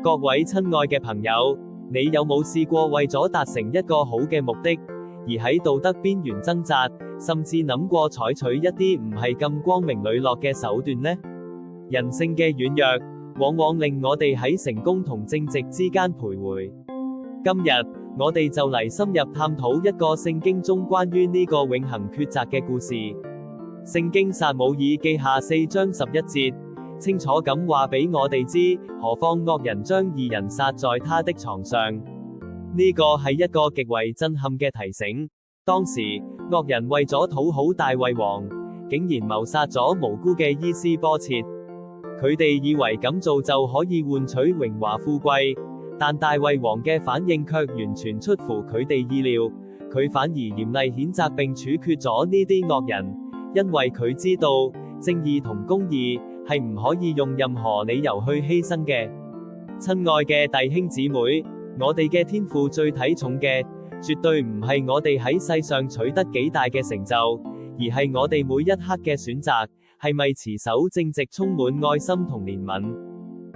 各位親愛嘅朋友，你有冇試過為咗達成一個好嘅目的，而喺道德邊緣掙扎，甚至諗過採取一啲唔係咁光明磊落嘅手段呢？人性嘅軟弱，往往令我哋喺成功同正直之間徘徊。今日，我哋就嚟深入探討一個聖經中關於呢個永恆抉擇嘅故事。聖經撒母耳記下4章11節，清楚咁話俾我哋知，何況惡人將義人殺在他的床上。呢個係一個極為震撼嘅提醒。當時，惡人為咗討好大衛王，竟然謀殺咗無辜嘅伊施波設。佢哋以為咁做就可以換取榮華富貴，但大衛王嘅反應卻完全出乎佢哋意料，佢反而嚴厲譴責並處決咗呢啲惡人，因為佢知道正義同公義係唔可以用任何理由去犧牲嘅。親愛嘅弟兄姊妹，我哋嘅天父最睇重嘅，絕對唔係我哋喺世上取得幾大嘅成就，而係我哋每一刻嘅選擇，係咪持守正直，充滿愛心同憐憫。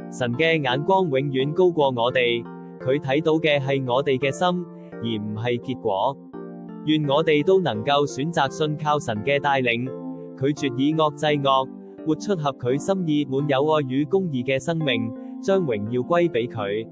神嘅眼光永遠高過我哋，佢睇到嘅係我哋嘅心，而唔係結果。願我哋都能夠選擇信靠神嘅帶領，拒絕以惡制惡，活出合佢心意、滿有愛與公義嘅生命，將榮耀歸俾佢。